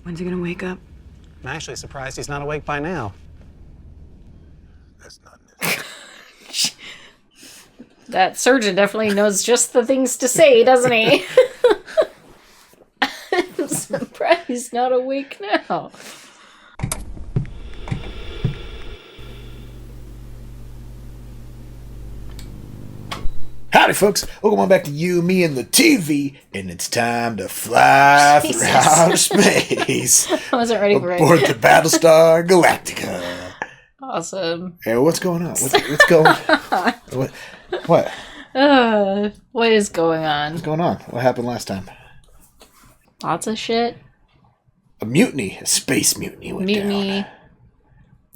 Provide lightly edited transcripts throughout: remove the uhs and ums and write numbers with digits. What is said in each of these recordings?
When's he gonna wake up? I'm actually surprised he's not awake by now. That's not it. That surgeon definitely knows just the things to say, doesn't he? I'm surprised he's not awake now. Howdy, folks. Welcome on back to You, Me, and the TV, and it's time to fly through outer space. I wasn't ready for Aboard it. the Battlestar Galactica. Awesome. Hey, what's going on? What's going on? What? What is going on? What's going on? What happened last time? Lots of shit. A mutiny. A space mutiny went down.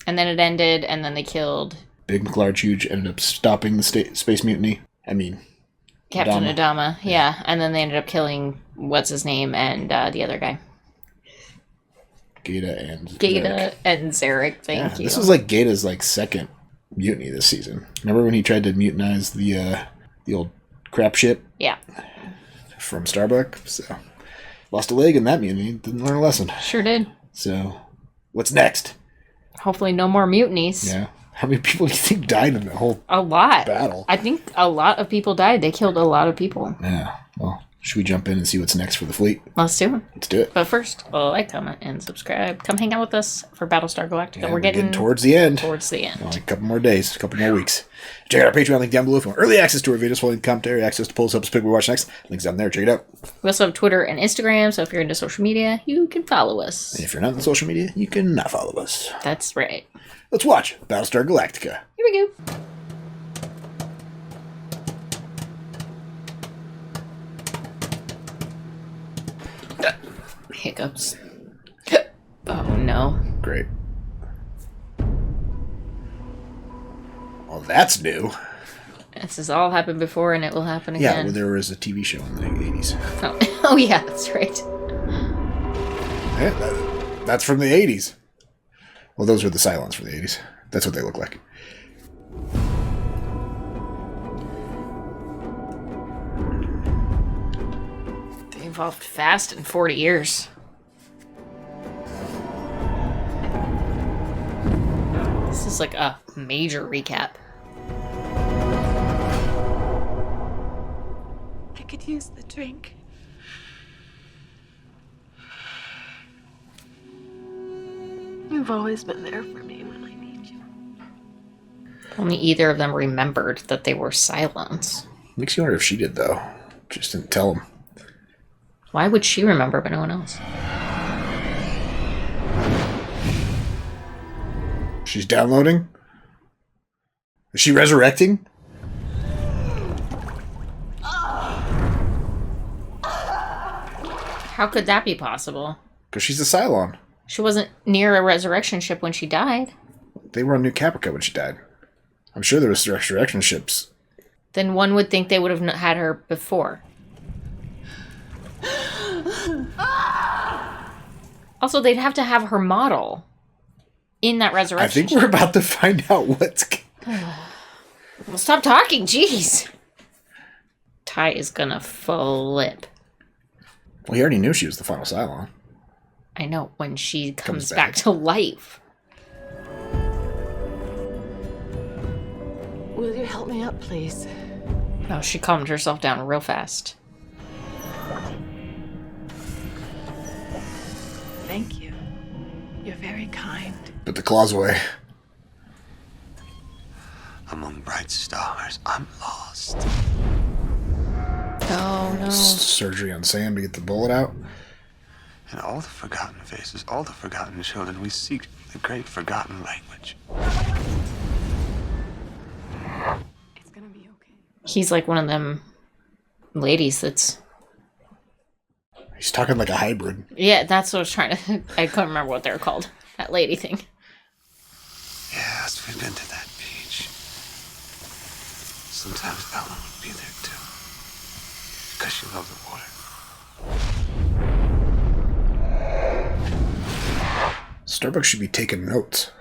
And then it ended, and then they killed... Big McLarge Huge ended up stopping the space mutiny. I mean... Captain Adama. Yeah. And then they ended up killing... What's his name? And the other guy. Gata and Zarek. Thank you. This was like Gata's second mutiny this season. Remember when he tried to mutinize the old crap ship? Yeah. From Starbuck? So... Lost a leg in that mutiny. Didn't learn a lesson. Sure did. So, what's next? Hopefully no more mutinies. Yeah. How many people do you think died in the whole A lot. battle? I think a lot of people died. They killed a lot of people. Yeah. Well, should we jump in and see what's next for the fleet? Let's do it. Let's do it. But first, like, comment, and subscribe. Come hang out with us for Battlestar Galactica. Yeah, we're getting towards the end. Towards the end. Only a couple more days, a couple more weeks. Check out our Patreon link down below if you want early access to our videos, full commentary, access to polls, help us pick what we watch next. Links down there. Check it out. We also have Twitter and Instagram, so if you're into social media, you can follow us. And if you're not on social media, you can not follow us. That's right. Let's watch Battlestar Galactica. Here we go. Hiccups. Oh no. Great. Well, that's new. This has all happened before and it will happen Yeah, again. well, there was a TV show in the 80s. Oh yeah, that's right. Yeah, that's from the 80s. Well, those were the Cylons from the 80s. That's what they look like. They evolved fast in 40 years. This is like a major recap. I could use the drink. You've always been there for me when I need you. Only either of them remembered that they were Cylons. Makes you wonder if she did, though. Just didn't tell him. Why would she remember but no one else? She's downloading? Is she resurrecting? How could that be possible? Because she's a Cylon. She wasn't near a resurrection ship when she died. They were on New Caprica when she died. I'm sure there was resurrection ships. Then one would think they would have had her before. Also, they'd have to have her model in that resurrection I think we're about to find out what's... Well, stop talking, jeez. Tigh is gonna flip. Well, he already knew she was the final Cylon. I know, when she comes back to life. Will you help me up, please? Oh, she calmed herself down real fast. Thank you. You're very kind. Put the claws away. Among bright stars, I'm lost. Oh, no. Surgery on Sam to get the bullet out. In all the forgotten faces, all the forgotten children, we seek the great forgotten language. It's gonna be okay. He's like one of them ladies that's... He's talking like a hybrid. Yeah, that's what I was trying to... I couldn't remember what they were called. That lady thing. Yes, we've been to that beach. Sometimes Ellen would be there too. Because she loved the water. Starbucks should be taking notes.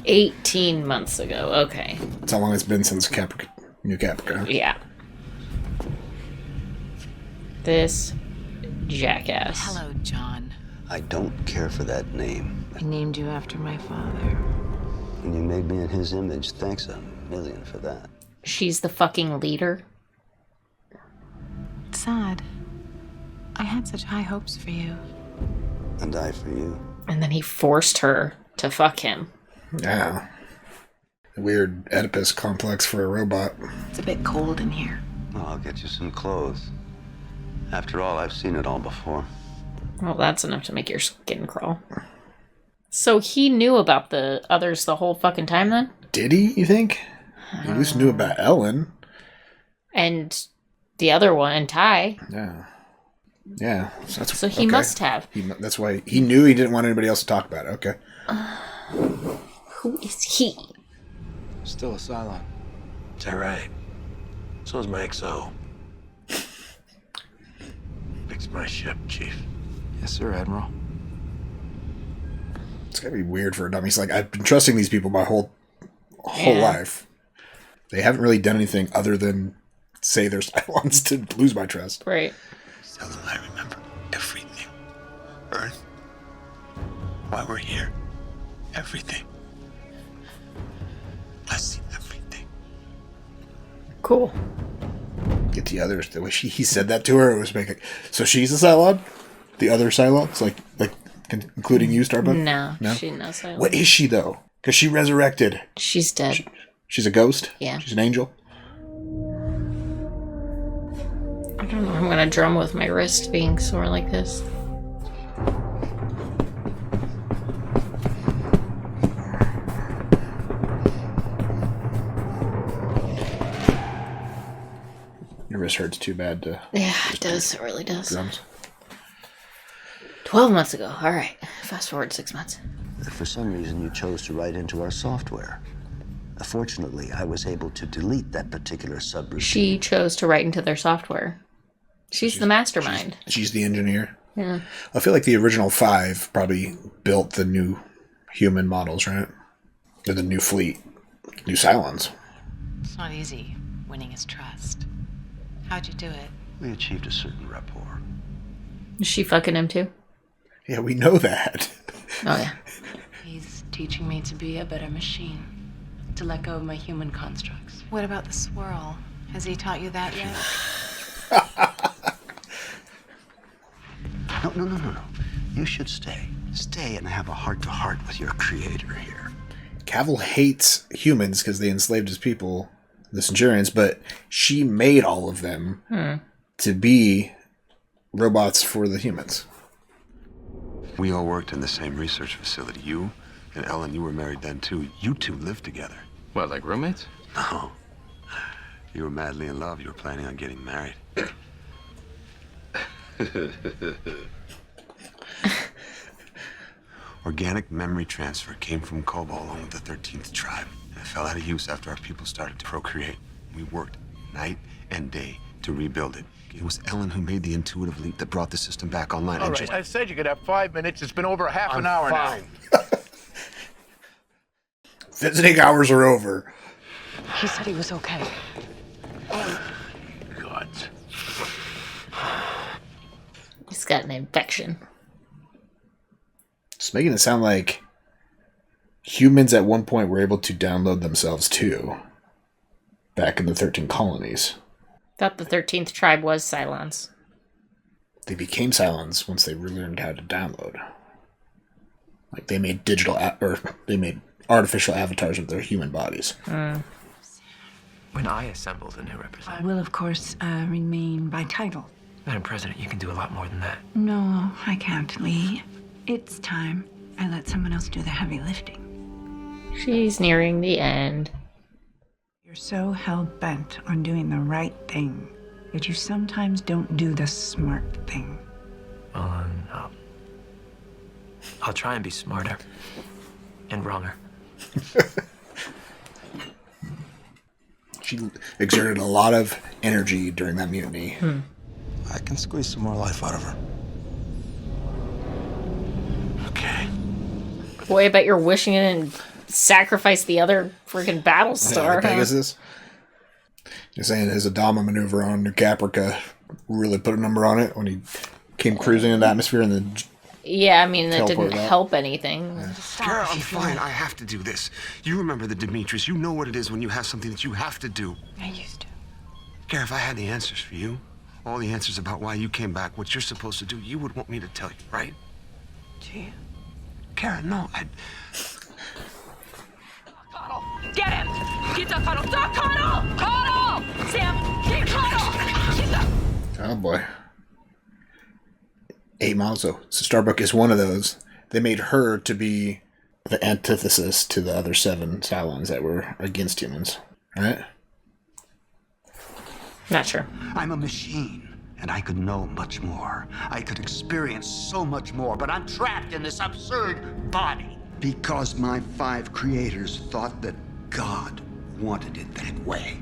18 months ago. Okay. That's how long it's been since New Caprica. Yeah. This jackass. Hello, John. I don't care for that name. I named you after my father. And you made me in his image. Thanks a million for that. She's the fucking leader. It's sad. I had such high hopes for you. And I for you. And then he forced her to fuck him. Yeah. A weird Oedipus complex for a robot. It's a bit cold in here. Oh, I'll get you some clothes. After all, I've seen it all before. Well, that's enough to make your skin crawl. So he knew about the others the whole fucking time then? Did he, you think? He at least knew about Ellen. And the other one, and Tigh. Yeah. Yeah. So he must have. That's why he knew he didn't want anybody else to talk about it. Okay. Who is he? Still a Cylon. Is that right? So is my XO. Fix my ship, Chief. Yes, sir, Admiral. It's gotta be weird for a dummy. He's like, I've been trusting these people my whole life. They haven't really done anything other than say they're Cylons to lose my trust. Right. Tell them I remember everything. Earth. Why we're here. Everything. I see everything. Cool. Get the others. The way he said that to her, it was making. So she's a Cylon? The other Cylons? Like including you, Starbuck? No, she's not Cylon. What is she, though? Because she resurrected. She's dead. She's a ghost? Yeah. She's an angel? I don't know. I'm gonna drum with my wrist being sore like this. Your wrist hurts too bad to... Yeah, it does. It really does. Drums. 12 months ago. All right. Fast forward 6 months. For some reason, you chose to write into our software. Fortunately, I was able to delete that particular subroutine. She chose to write into their software. She's the mastermind. She's the engineer. Yeah. I feel like the original 5 probably built the new human models, right? Or the new fleet. New Cylons. It's not easy winning his trust. How'd you do it? We achieved a certain rapport. Is she fucking him too? Yeah, we know that. Oh, yeah. He's teaching me to be a better machine. To let go of my human constructs. What about the swirl? Has he taught you that yet? No. You should stay. Stay and have a heart-to-heart with your creator here. Cavill hates humans because they enslaved his people, the Centurions, but she made all of them to be robots for the humans. We all worked in the same research facility. You and Ellen, you were married then too. You two lived together. What, like roommates? No. You were madly in love. You were planning on getting married. Organic memory transfer came from Cobalt along with the 13th tribe. And it fell out of use after our people started to procreate. We worked night and day to rebuild it. It was Ellen who made the intuitive leap that brought the system back online. All right, I said you could have 5 minutes. It's been over half an hour now. Visiting hours are over. He said he was okay. God. He's got an infection. It's making it sound like humans at one point were able to download themselves too. Back in the 13 colonies. Thought the 13th tribe was Cylons. They became Cylons once they learned how to download. Like they made they made artificial avatars of their human bodies. When I assemble the new representative. I will, of course, remain by title. Madam President, you can do a lot more than that. No, I can't, Lee. It's time I let someone else do the heavy lifting. She's nearing the end. You're so hell-bent on doing the right thing that you sometimes don't do the smart thing. Well, I'll try and be smarter. And wronger. She exerted a lot of energy during that mutiny. I can squeeze some more life out of her. Okay. Boy, I bet you're wishing it and sacrifice the other freaking Battlestar. Pegasus. You're saying his Adama maneuver on New Caprica really put a number on it when he came cruising in the atmosphere and then... Yeah, I mean, that Teleport didn't out. help anything. Yeah. Kara, I'm fine. I have to do this. You remember the Demetrius. You know what it is when you have something that you have to do. I used to. Kara, if I had the answers for you, all the answers about why you came back, what you're supposed to do, you would want me to tell you, right? Do you? Kara, no, Connell, get him! Get the Connell! Stop Connell! Connell! Sam, get Connell! Get the... Oh boy. 8 Miles, though. So Starbuck is one of those. They made her to be the antithesis to the other 7 Cylons that were against humans. Right? Not sure. I'm a machine, and I could know much more. I could experience so much more, but I'm trapped in this absurd body. Because my 5 creators thought that God wanted it that way.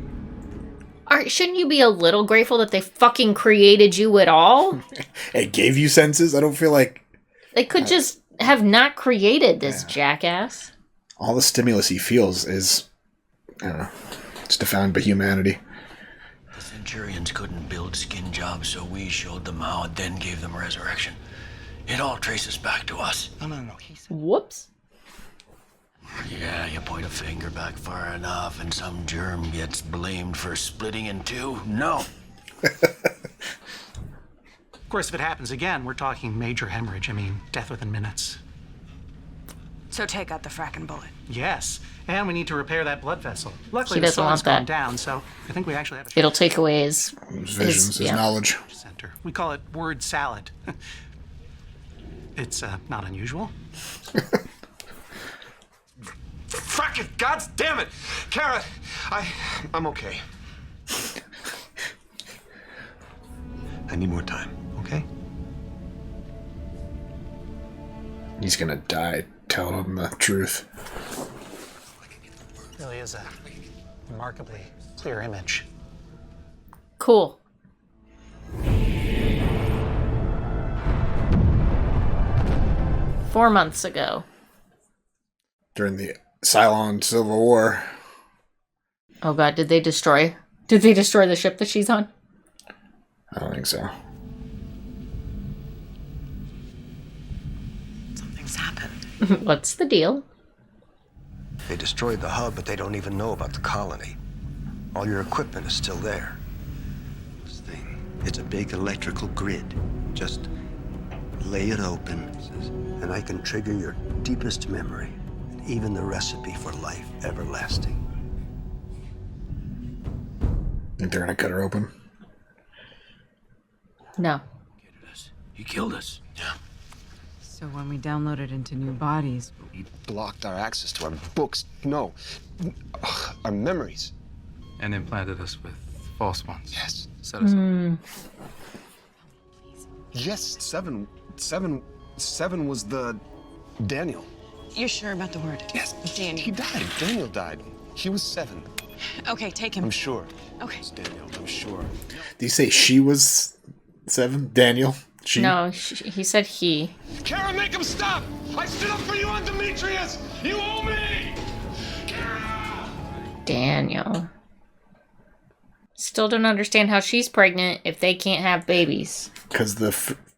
Shouldn't you be a little grateful that they fucking created you at all? It gave you senses? I don't feel like... They could just have not created this jackass. All the stimulus he feels is... I don't know. It's defined by humanity. The Centurions couldn't build skin jobs, so we showed them how and then gave them resurrection. It all traces back to us. No. Whoops. Yeah, you point a finger back far enough and some germ gets blamed for splitting in 2? No. Of course, if it happens again, we're talking major hemorrhage. I mean, death within minutes. So take out the fracking bullet. Yes, and we need to repair that blood vessel. Luckily, He the doesn't sun's want gone that. down, so I think we actually have a It'll take away his visions, his knowledge. center. We call it word salad. It's not unusual. Frack it! God damn it! Kara, I'm okay. I need more time, okay? He's gonna die telling him the truth. Really is a remarkably clear image. Cool. Four months ago. During the Cylon Civil War. Oh god, did they destroy the ship that she's on? I don't think so. Something's happened. What's the deal? They destroyed the hub, but they don't even know about the colony. All your equipment is still there. This thing, it's a big electrical grid. Just lay it open, and I can trigger your deepest memory, and even the recipe for life everlasting. Think they're gonna cut her open? No. He killed us. Yeah. So when we downloaded into new bodies... He blocked our access to our books. No. Our memories. And implanted us with false ones. Yes. Set us up. Yes, seven was the Daniel. You're sure about the word? Yes. Daniel. He died. Daniel died. He was 7. Okay, take him. I'm sure. Okay. It's Daniel, I'm sure. Did you say she was 7? Daniel? She? No, he said he. Kara, make him stop! I stood up for you on Demetrius! You owe me! Kara! Daniel. Still don't understand how she's pregnant if they can't have babies. Because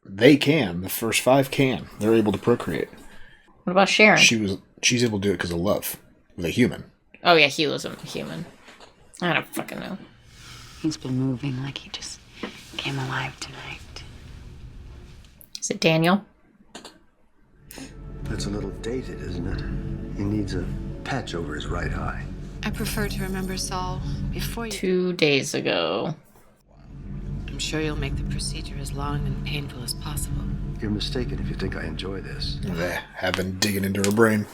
they can. The first 5 can. They're able to procreate. What about Sharon? She's able to do it because of love. With a human. Oh yeah, he was a human. I don't fucking know. He's been moving like he just came alive tonight. Is it Daniel? That's a little dated, isn't it? He needs a patch over his right eye. I prefer to remember Saul before you... 2 days ago. I'm sure you'll make the procedure as long and painful as possible. You're mistaken if you think I enjoy this. They have been digging into her brain.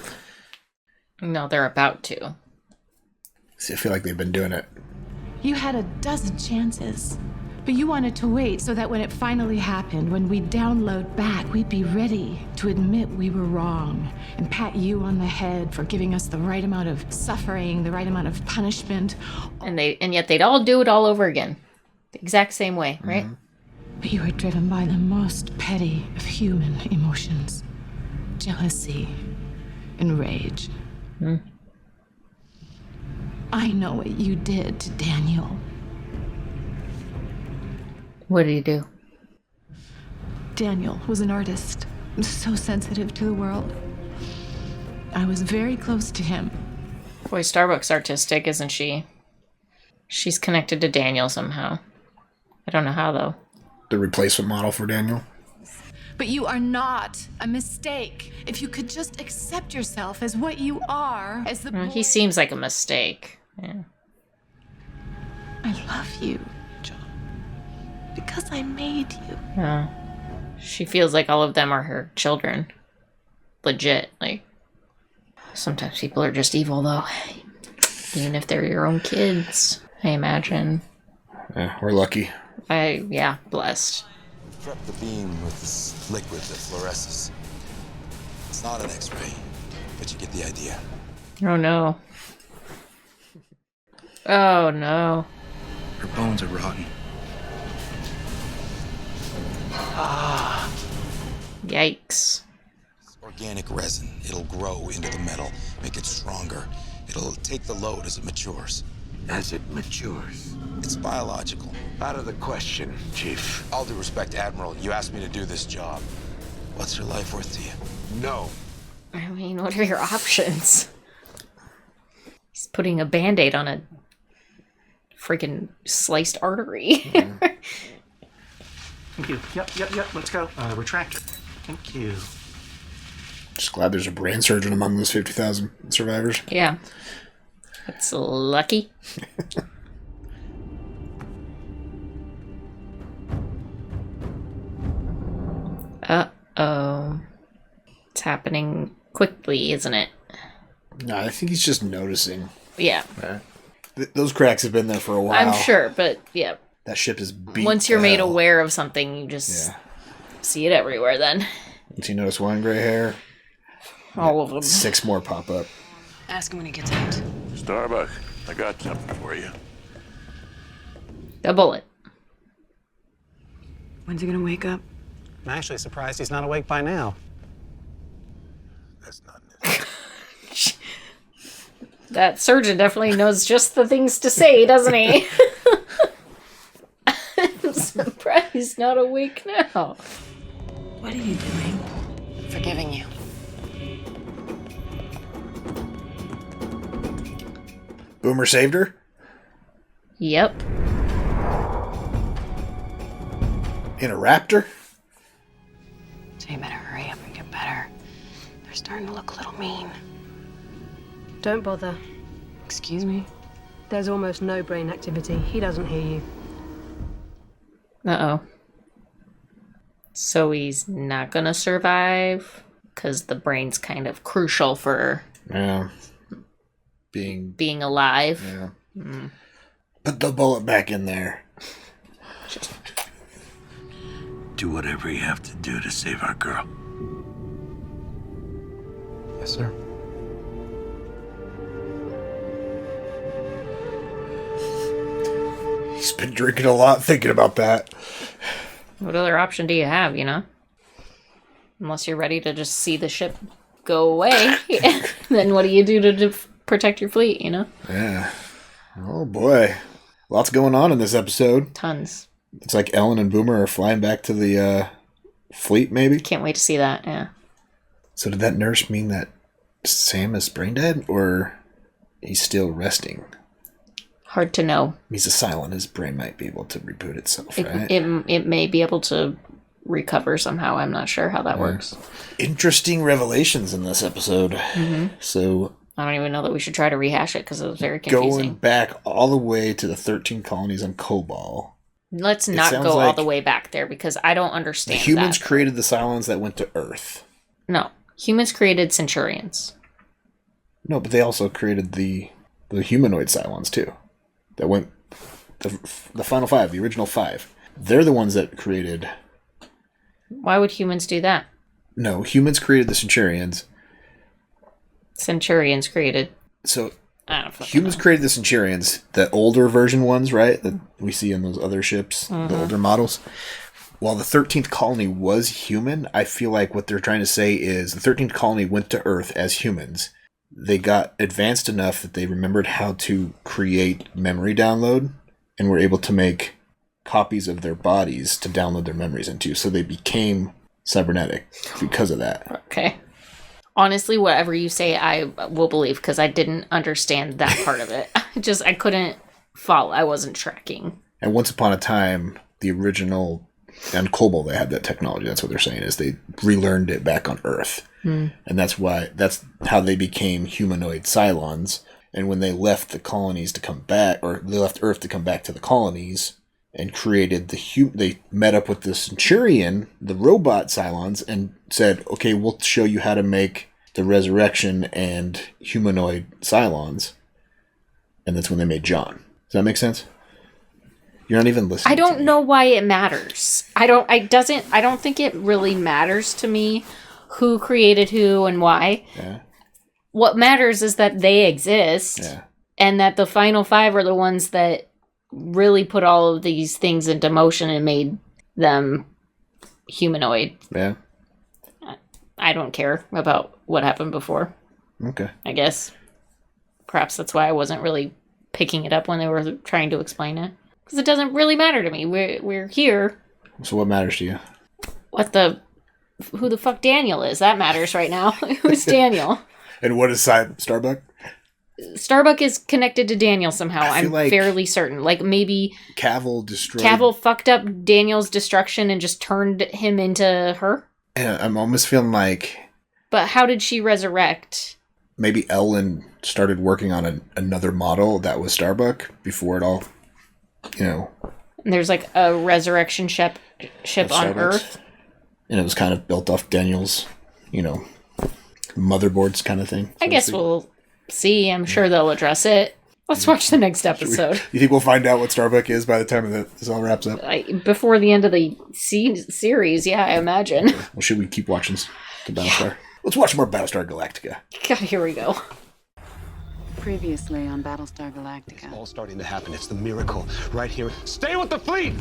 No, they're about to. See, I feel like they've been doing it. You had a dozen chances, but you wanted to wait so that when it finally happened, when we download back, we'd be ready to admit we were wrong and pat you on the head for giving us the right amount of suffering, the right amount of punishment. And yet they'd all do it all over again. The exact same way, right? Mm-hmm. But you were driven by the most petty of human emotions. Jealousy and rage. I know what you did to Daniel. What did he do? Daniel was an artist, so sensitive to the world. I was very close to him. Boy, Starbuck's artistic, isn't she? She's connected to Daniel somehow. I don't know how, though. The replacement model for Daniel. But you are not a mistake. If you could just accept yourself as what you are, as the Well, he seems like a mistake. Yeah. I love you, John. Because I made you. Yeah. She feels like all of them are her children. Legit. Like, sometimes people are just evil, though. Even if they're your own kids, I imagine. Yeah, we're lucky. Yeah, blessed. Prep the beam with this liquid that fluoresces. It's not an X-ray, but you get the idea. Oh, no. Oh, no. Her bones are rotten. Yikes. It's organic resin. It'll grow into the metal, make it stronger. It'll take the load as it matures. As it matures. It's biological. Out of the question, Chief. All due respect, Admiral, you asked me to do this job. What's her life worth to you? No. I mean, what are your options? He's putting a Band-Aid on a freaking sliced artery. Thank you. Yep. Let's go. Retractor. Thank you. Just glad there's a brain surgeon among those 50,000 survivors. Yeah. That's lucky. Uh-oh. It's happening quickly, isn't it? No, I think he's just noticing. Yeah. Those cracks have been there for a while. I'm sure, but yeah. That ship is beat. Once you're to made hell. aware of something, you just see it everywhere then. Once you notice one gray hair, all of them. 6 more pop up. Ask him when he gets out. Starbuck, I got something for you. The bullet. When's he gonna wake up? I'm actually surprised he's not awake by now. That's not That surgeon definitely knows just the things to say, doesn't he? I'm surprised he's not awake now. What are you doing? Forgiving you. Boomer saved her? Yep. In a raptor? So you better hurry up and get better. They're starting to look a little mean. Don't bother. Excuse me? There's almost no brain activity. He doesn't hear you. Uh-oh. So he's not gonna survive? Because the brain's kind of crucial for being alive. Yeah. Mm. Put the bullet back in there. Do whatever you have to do to save our girl. Yes, sir. He's been drinking a lot thinking about that. What other option do you have, you know? Unless you're ready to just see the ship go away. Then what do you do to protect your fleet, you know? Yeah. Oh boy. Lots going on in this episode. Tons. It's like Ellen and Boomer are flying back to the fleet, maybe? Can't wait to see that, yeah. So did that nurse mean that Sam is brain dead, or he's still resting? Hard to know. He's a Cylon. His brain might be able to reboot itself, right? It may be able to recover somehow. I'm not sure how that works. Interesting revelations in this episode. Mm-hmm. So I don't even know that we should try to rehash it because it was very confusing. Going back all the way to the 13 colonies on Kobol. Let's not go all the way back there because I don't understand the humans that. created the Cylons that went to Earth. No. Humans created Centurions. No, but they also created the humanoid Cylons too. That went the final 5, the original 5. They're the ones that created. Why would humans do that? No, humans created the Centurions. Centurions created. So I don't humans created the Centurions, the older version ones, right? That we see in those other ships, the older models. While the 13th colony was human, I feel like what they're trying to say is the 13th colony went to Earth as humans. They got advanced enough that they remembered how to create memory download and were able to make copies of their bodies to download their memories into, so they became cybernetic because of that. Okay. Honestly, whatever you say, I will believe, because I didn't understand that part of it. I couldn't follow. I wasn't tracking. And once upon a time, the original, on Kobol, they had that technology. That's what they're saying, is they relearned it back on Earth. And that's how they became humanoid Cylons. And when they left the colonies to come back, or they left Earth to come back to the colonies, and created they met up with the Centurion, the robot Cylons, and said, okay, we'll show you how to make the Resurrection and humanoid Cylons. And that's when they made John. Does that make sense? You're not even listening. I don't know why it matters. I don't think it really matters to me who created who and why. Yeah. What matters is that they exist. Yeah. And that the final five are the ones that really put all of these things into motion and made them humanoid. Yeah. I don't care about what happened before. Okay. I guess. Perhaps that's why I wasn't really picking it up when they were trying to explain it. Because it doesn't really matter to me. We're here. So what matters to you? Who the fuck Daniel is? That matters right now. Who's Daniel? And what is Starbuck? Starbuck is connected to Daniel somehow. I'm like fairly certain. Like maybe Cavill fucked up Daniel's destruction and just turned him into her. Yeah, I'm almost feeling like. But how did she resurrect? Maybe Ellen started working on another model that was Starbuck before it all, And there's like a resurrection ship on Earth. And it was kind of built off Daniel's, motherboards kind of thing. I guess we'll see. I'm sure they'll address it. Let's watch the next episode. You think we'll find out what Starbuck is by the time this all wraps up? Before the end of the series, yeah, I imagine. Well, should we keep watching the Battlestar? Yeah. Let's watch more Battlestar Galactica. God, here we go. Previously on Battlestar Galactica. It's all starting to happen. It's the miracle right here. Stay with the fleet!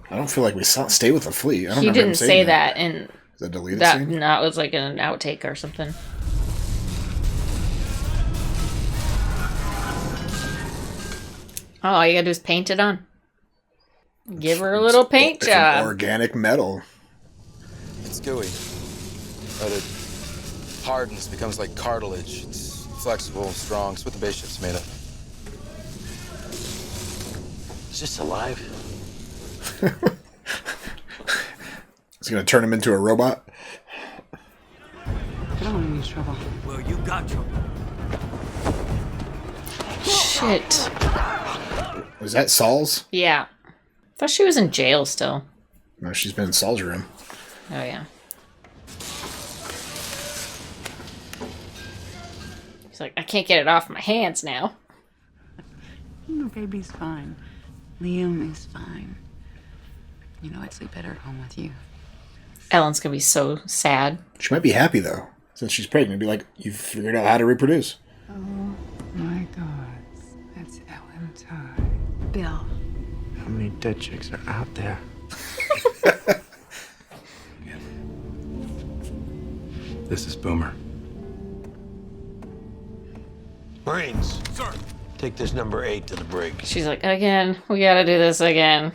I don't feel like we saw Stay with the Fleet. I don't He remember didn't say that in... Is that deleted scene? No, it was like an outtake or something. Oh, all you gotta do is paint it on. Give her a little paint job. An organic metal. It's gooey, but it hardens, becomes like cartilage. It's flexible, strong. It's what the base ship's made of. Is this alive? It's gonna turn him into a robot. I don't want any trouble. Well, you got trouble. Shit. Was that Saul's? Yeah. I thought she was in jail still. No, she's been in Saul's room. Oh, yeah. He's like, I can't get it off my hands now. No, baby's fine. Liam is fine. I'd sleep better at home with you. Ellen's gonna be so sad. She might be happy, though, since she's pregnant. Be like, you've figured out how to reproduce. Oh, my God. That's Ellen Tigh. Bill. How many dead chicks are out there? This is Boomer. Marines. Sir. Take this number 8 to the brig. She's like, again, we gotta do this again.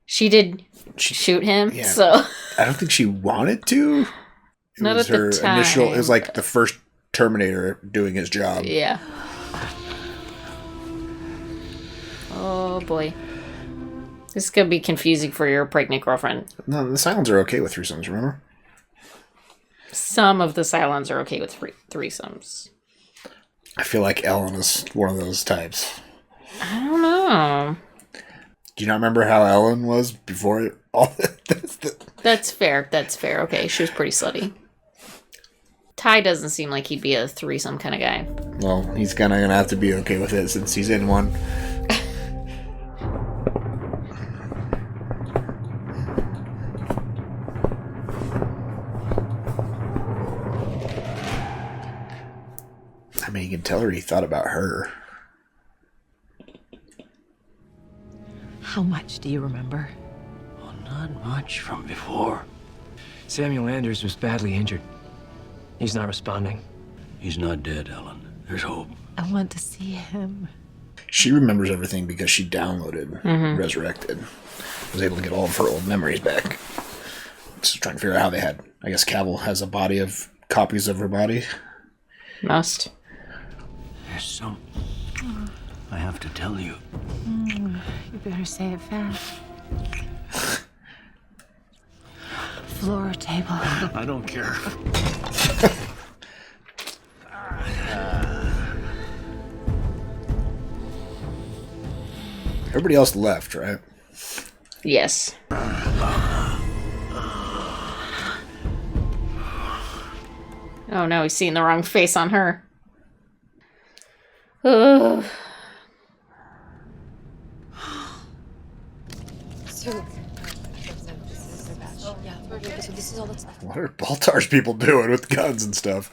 She did shoot him, yeah, so... I don't think she wanted to. Not at the time. It was like the first Terminator doing his job. Yeah. Oh, boy. This is gonna be confusing for your pregnant girlfriend. No, the Cylons are okay with threesomes, remember? Some of the Cylons are okay with threesomes. I feel like Ellen is one of those types. I don't know. Do you not remember how Ellen was before all this? That's fair. That's fair. Okay, she was pretty slutty. Tigh doesn't seem like he'd be a threesome kind of guy. Well, he's kind of going to have to be okay with it since he's in one. I mean, you can tell her he thought about her. How much do you remember? Well, not much from before. Samuel Anders was badly injured. He's not responding. He's not dead, Ellen. There's hope. I want to see him. She remembers everything because she downloaded Resurrected. Was able to get all of her old memories back. Just trying to figure out how they had. I guess Cavill has a body of copies of her body. Must. There's some I have to tell you. You better say it fast. Floor or table? I don't care. Everybody else left, right? Yes. Oh no, he's seeing the wrong face on her. Ugh. What are Baltar's people doing with guns and stuff?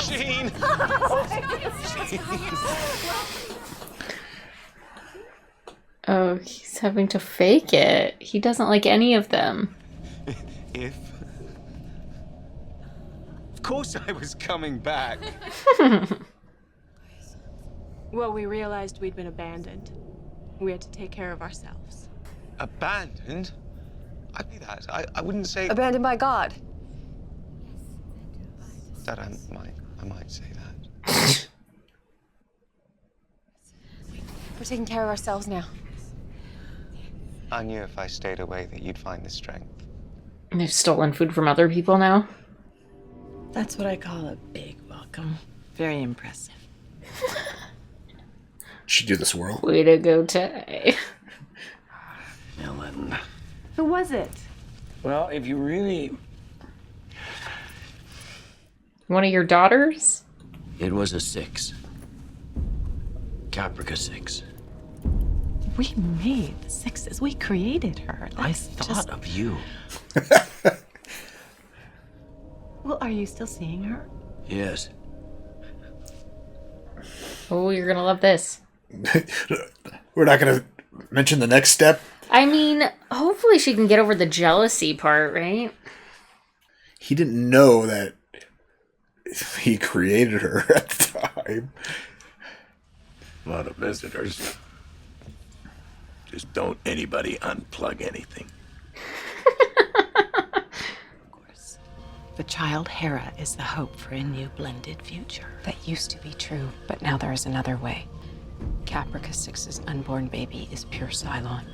Gene! Oh, he's having to fake it. He doesn't like any of them. If... Of course I was coming back. Well, we realized we'd been abandoned. We had to take care of ourselves. Abandoned? I'd be that. I wouldn't say... Abandoned by God. That I might say that. We're taking care of ourselves now. I knew if I stayed away that you'd find the strength. And they've stolen food from other people now. That's what I call a big welcome. Very impressive. She do the swirl. Way to go, Tigh. Ellen. Who was it? Well, if you really... One of your daughters? It was a 6. Caprica 6. We made the 6s. We created her. I thought of you. Well, are you still seeing her? Yes. Oh, you're gonna love this. We're not gonna mention the next step. I mean, hopefully she can get over the jealousy part, right? He didn't know that he created her at the time. A lot of visitors. Just don't anybody unplug anything. The child Hera is the hope for a new blended future. That used to be true, but now there is another way. Caprica 6's unborn baby is pure Cylon.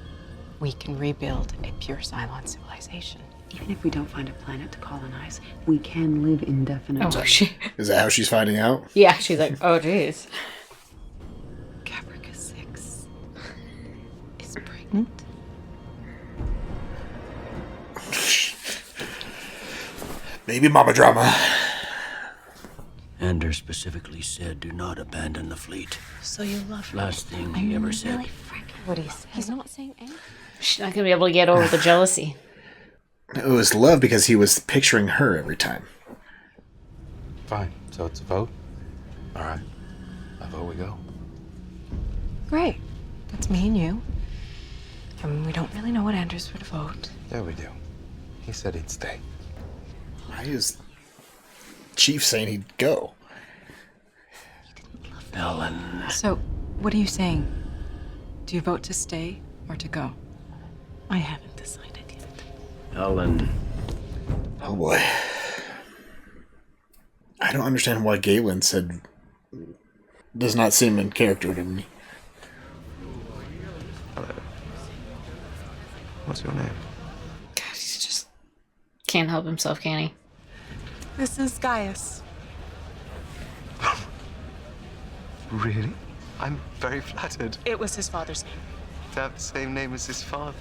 We can rebuild a pure Cylon civilization. Even if we don't find a planet to colonize, we can live indefinitely. Oh, she... Is that how she's finding out? Yeah, she's like, oh, jeez. Caprica 6 is pregnant. Baby mama drama. Ender specifically said, do not abandon the fleet. So you love her. Last thing he ever said. Really freaking what he said. He's not saying anything. She's not gonna be able to get over the jealousy. It was love because he was picturing her every time. Fine. So it's a vote? All right. A vote we go. Great. That's me and you. And we don't really know what Anders would vote. Yeah, we do. He said he'd stay. Why is Chief saying he'd go? Ellen. So, what are you saying? Do you vote to stay or to go? I haven't decided yet. Ellen. Oh boy. I don't understand why Galen said does not seem in character to me. Hello. What's your name? God, he's just can't help himself, can he? This is Gaius. Really? I'm very flattered. It was his father's name. To have the same name as his father.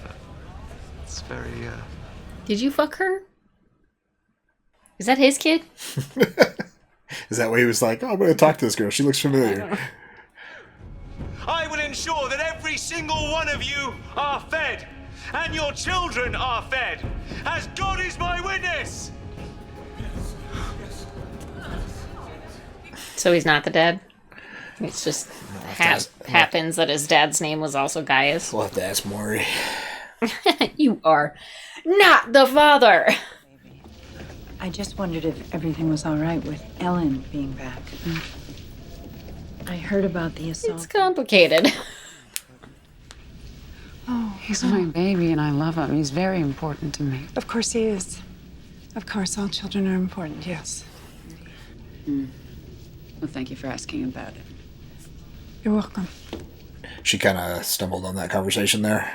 It's very, Did you fuck her? Is that his kid? Is that why he was like, oh, I'm going to talk to this girl. She looks familiar. I will ensure that every single one of you are fed, and your children are fed, as God is my witness! So he's not the dad? It's just happens that his dad's name was also Gaius. We'll have to ask Maury. You are not the father! I just wondered if everything was all right with Ellen being back. I heard about the assault. It's complicated. Oh, he's my baby and I love him. He's very important to me. Of course he is. Of course, all children are important, yes. Well, thank you for asking about it. You're welcome. She kind of stumbled on that conversation there.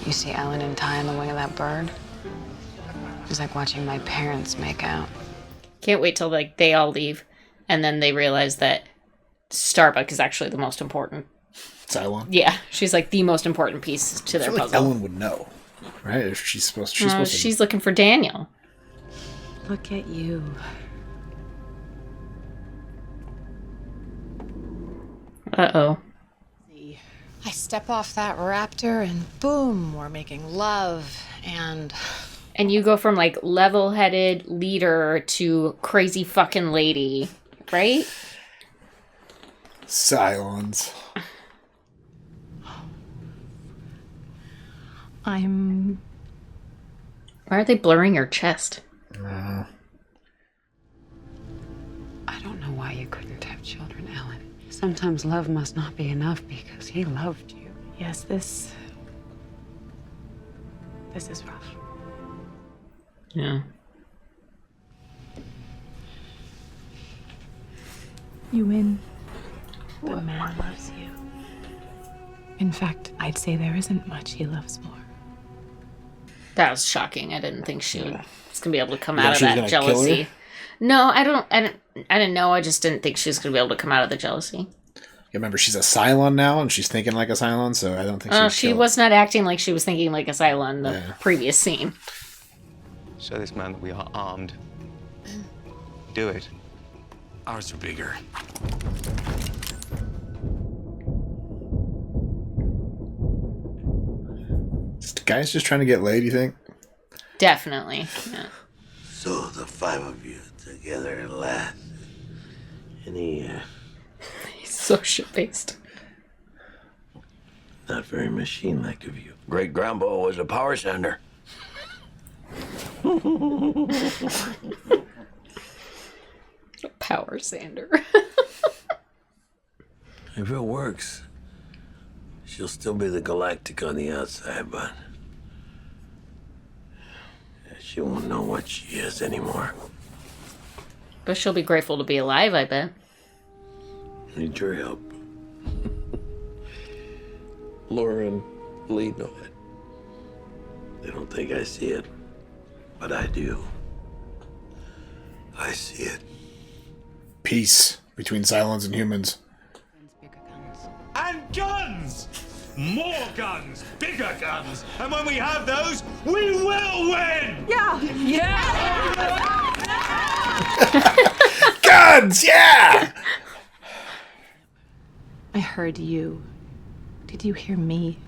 You see Ellen and Tigh on the wing of that bird? It was like watching my parents make out. Can't wait till like they all leave, and then they realize that Starbuck is actually the most important. Cylon? Yeah, she's like the most important piece to their I feel puzzle. like Ellen would know, right? If she's supposed to. She's looking for Daniel. Look at you. Uh-oh. I step off that raptor and boom, we're making love and... And you go from like level-headed leader to crazy fucking lady, right? Cylons. I'm... Why are they blurring your chest? I don't know why you couldn't have children, Ellen. Sometimes love must not be enough because he loved you. Yes, this is rough. Yeah. You win. The man loves you. In fact, I'd say there isn't much he loves more. That was shocking. I didn't think she was gonna be able to come Yeah, out of she was that gonna kill jealousy. her? No, I didn't know. I just didn't think she was gonna be able to come out of the jealousy. Yeah, remember, she's a Cylon now, and she's thinking like a Cylon, so I don't think She was not acting like she was thinking like a Cylon in the previous scene. Show this man that we are armed. Do it. Ours are bigger. This guy's just trying to get laid, you think? Definitely. Yeah. So the 5 of you together at last. Any, He's so shit-faced. not very machine-like of you. Great grandpa was a power sender. Power sander. If it works, she'll still be the Galactic on the outside, but she won't know what she is anymore. But she'll be grateful to be alive, I bet. Need your help. Laura and Lee know it. They don't think I see it, but I do. I see it. Peace between Cylons and humans. And guns! More guns! Bigger guns! And when we have those, we will win! Yeah! Guns! Yeah! I heard you. Did you hear me?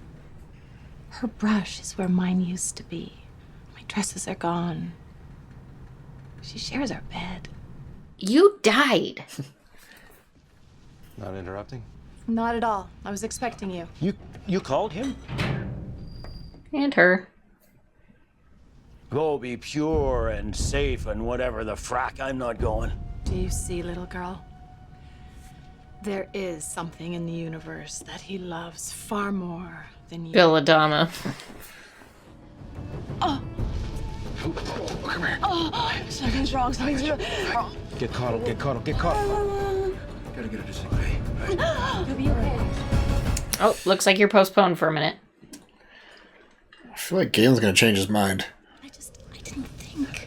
Her brush is where mine used to be. My dresses are gone. She shares our bed. You died. Not interrupting? Not at all. I was expecting you. You called him? And her. Go be pure and safe and whatever the frack. I'm not going. Do you see, little girl? There is something in the universe that he loves far more than you. Bill Adama. Oh! Come here. Oh! Something's wrong. Something's wrong. Get caught up, get caught up, get caught up. Gotta get her to sick bay. You'll be okay. Oh, looks like you're postponed for a minute. I feel like Galen's gonna change his mind. I didn't think.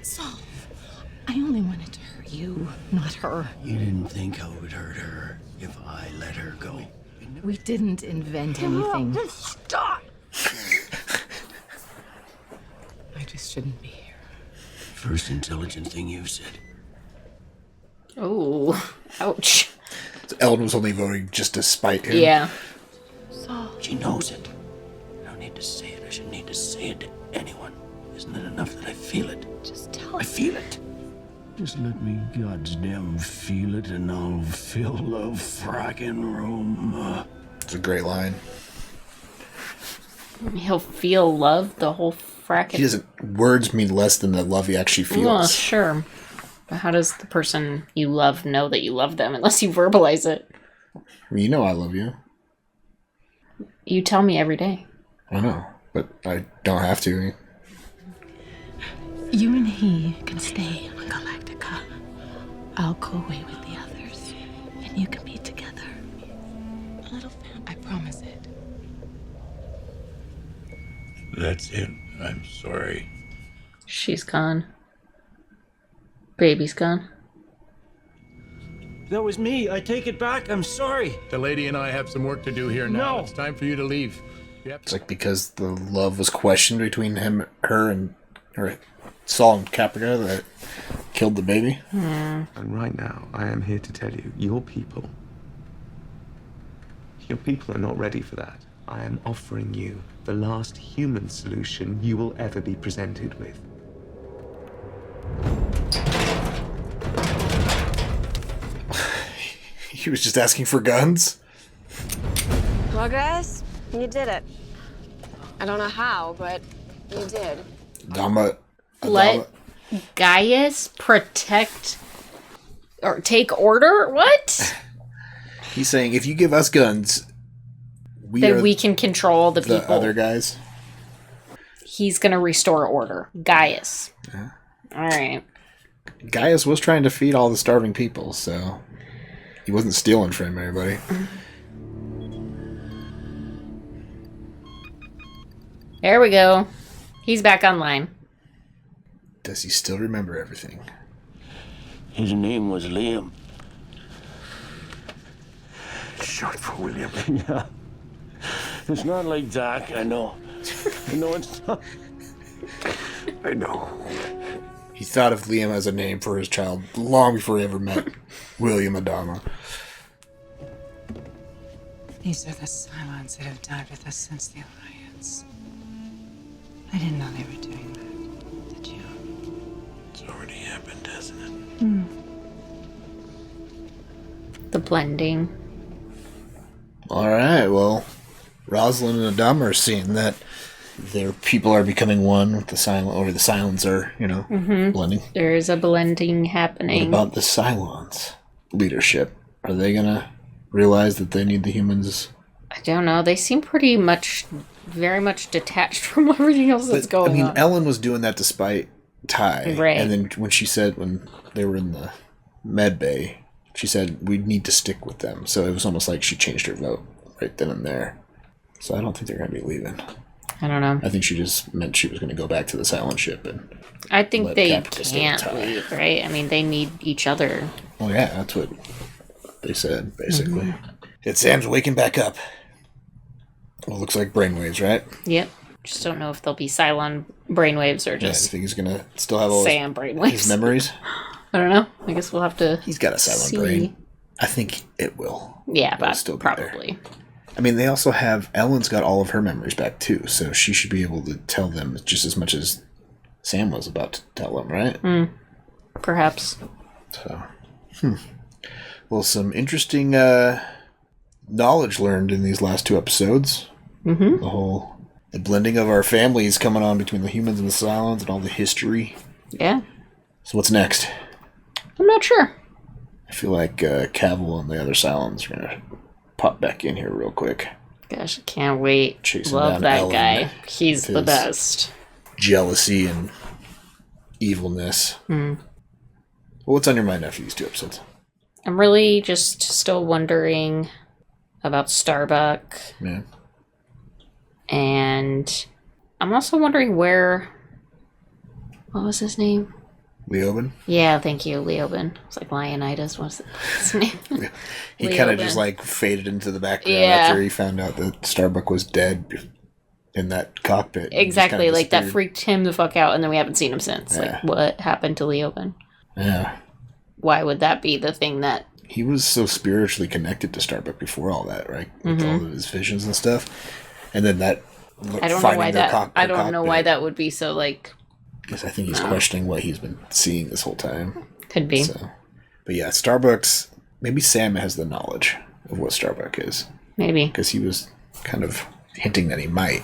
So, I only wanted to hurt you, not her. You didn't think I would hurt her if I let her go. We didn't invent anything. Stop! I just shouldn't be here. First intelligent thing you've said. Oh, ouch. Ellen was only voting just to spite him. Yeah. She knows it. I don't need to say it. I shouldn't need to say it to anyone. Isn't it enough that I feel it? Just tell I feel it. Just let me goddamn feel it and I'll fill the fracking room. It's a great line. He'll feel love the whole fracking... He doesn't... Words mean less than the love he actually feels. Well, sure. But how does the person you love know that you love them unless you verbalize it? I mean, you know I love you. You tell me every day. I know, but I don't have to. You and he can stay on Galactica. I'll go away with the others, and you can be together. A little family. I promise it. That's it. I'm sorry. She's gone. Baby's gone. That was me. I take it back. I'm sorry. The lady and I have some work to do here now. No. It's time for you to leave. Yep. It's like because the love was questioned between her and Saul and Caprica that killed the baby. And right now, I am here to tell you, your people are not ready for that. I am offering you the last human solution you will ever be presented with. He was just asking for guns? Well, guys, you did it. I don't know how, but you did. Let Gaius protect or take order? What? He's saying if you give us guns, then we can control the people. The other guys. He's gonna restore order. Gaius. Yeah. Alright. Gaius was trying to feed all the starving people, so he wasn't stealing from everybody. There we go. He's back online. Does he still remember everything? His name was Liam. Short for William. Yeah. It's not like Doc, I know. I know it's not. I know. He thought of Liam as a name for his child long before he ever met William Adama. These are the Cylons that have died with us since the Alliance. I didn't know they were doing that. Did you? It's already happened, hasn't it? The blending. Alright, well, Rosalind and Adama are seeing that their people are becoming one with the Cylons, or the Cylons are, blending. There is a blending happening. What about the Cylons' leadership? Are they gonna realize that they need the humans? I don't know. They seem very much detached from everything else that's going on. Ellen was doing that despite Tigh. Right. And then when they were in the med bay, she said, we need to stick with them. So it was almost like she changed her vote right then and there. So I don't think they're going to be leaving. I don't know. I think she just meant she was going to go back to the Cylon ship. And I think they can't leave, right? I mean, they need each other. Oh, yeah, that's what they said, basically. It's Sam's waking back up. Well, looks like brainwaves, right? Yep. Just don't know if they'll be Cylon brainwaves or just I think he's going to still have all Sam brainwaves. his memories. I don't know. I guess we'll have to. He's got a Cylon brain. I think it will. Yeah, but still probably. I mean, they also have Ellen's got all of her memories back too, so she should be able to tell them just as much as Sam was about to tell them, right? Perhaps. So, well, some interesting knowledge learned in these last 2 episodes. The blending of our families coming on between the humans and the Cylons and all the history. Yeah. So what's next? I'm not sure. I feel like Cavill and the other Cylons are gonna pop back in here real quick. Gosh, I can't wait. Chasing Love down that Ellen guy. He's the with best. Jealousy and evilness. Well, what's on your mind after these 2 episodes? I'm really just still wondering about Starbuck. Yeah. And I'm also wondering where... What was his name? Leoben? Yeah, thank you, Leoben. It's like Leonidas. What's his name? He kind of just like faded into the background after he found out that Starbuck was dead in that cockpit. Exactly, like that freaked him the fuck out, and then we haven't seen him since. Yeah. Like, what happened to Leoben? Yeah. Why would that be the thing that... He was so spiritually connected to Starbuck before all that, right? With all of his visions and stuff. And then that... I don't know why that... I don't know why that would be so, like... Because I think he's questioning what he's been seeing this whole time. Could be. So, but yeah, Starbuck's... Maybe Sam has the knowledge of what Starbuck is. Maybe. Because he was kind of hinting that he might.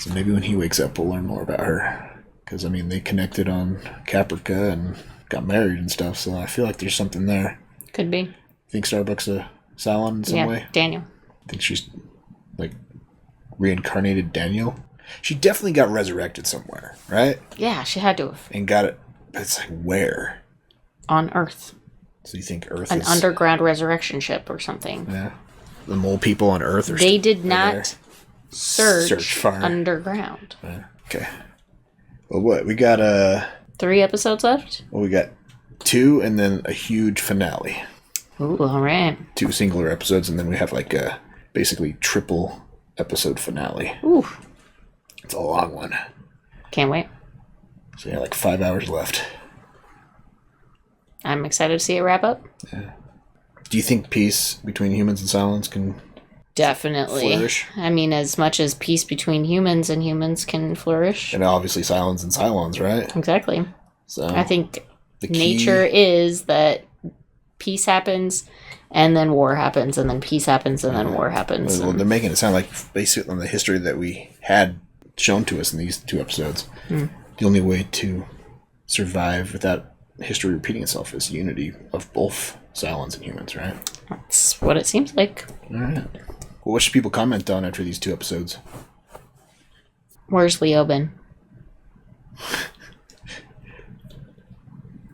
So maybe when he wakes up, we'll learn more about her. Because, I mean, they connected on Caprica and got married and stuff, so I feel like there's something there. Could be. Think Starbuck's a Cylon in some way? Daniel. Think she's, like, reincarnated Daniel? She definitely got resurrected somewhere, right? Yeah, she had to have. And got it. But it's like, where? On Earth. So you think Earth An is... underground resurrection ship or something. Yeah. The mole people on Earth are... They did not there. search far. underground. Yeah. Okay. Well, what? We got 3 episodes left? Well, we got 2 and then a huge finale. Ooh, alright. 2 singular episodes, and then we have like a basically triple episode finale. Ooh. It's a long one. Can't wait. So yeah, like 5 hours left. I'm excited to see it wrap up. Yeah. Do you think peace between humans and Cylons can Definitely. flourish? I mean, as much as peace between humans and humans can flourish. And obviously Cylons and Cylons, right? Exactly. So I think the key... nature is that peace happens, and then war happens, and then peace happens, and then war happens. Well, they're making it sound like, based on the history that we had shown to us in these 2 episodes, the only way to survive without history repeating itself is unity of both Cylons and humans, right? That's what it seems like. All right. Well, what should people comment on after these 2 episodes? Where's Leoben?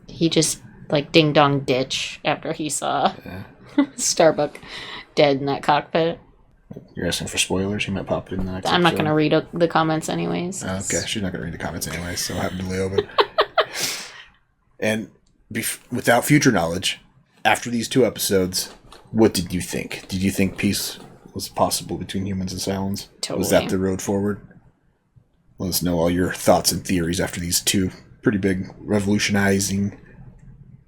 He just, like, ding-dong ditch after he saw Starbuck dead in that cockpit. You're asking for spoilers? He might pop in the next I'm not episode. going to read the comments anyways. Okay, she's not going to read the comments anyways, so what happened to Leoben? And without future knowledge, after these 2 episodes, what did you think? Did you think peace was possible between humans and Cylons? Totally. Was that the road forward? Let us know all your thoughts and theories after these 2 pretty big revolutionizing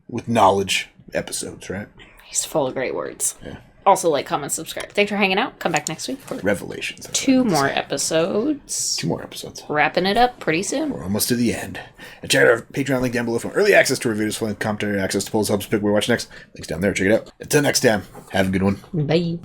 with knowledge episodes, right? He's full of great words. Yeah. Also, like, comment, subscribe. Thanks for hanging out. Come back next week for Revelations. 2 more episodes. 2 more episodes. Wrapping it up pretty soon. We're almost to the end. And check out our Patreon link down below for early access to reviews, full commentary, access to polls, helps pick where we watch next. Links down there. Check it out. Until next time, have a good one. Bye.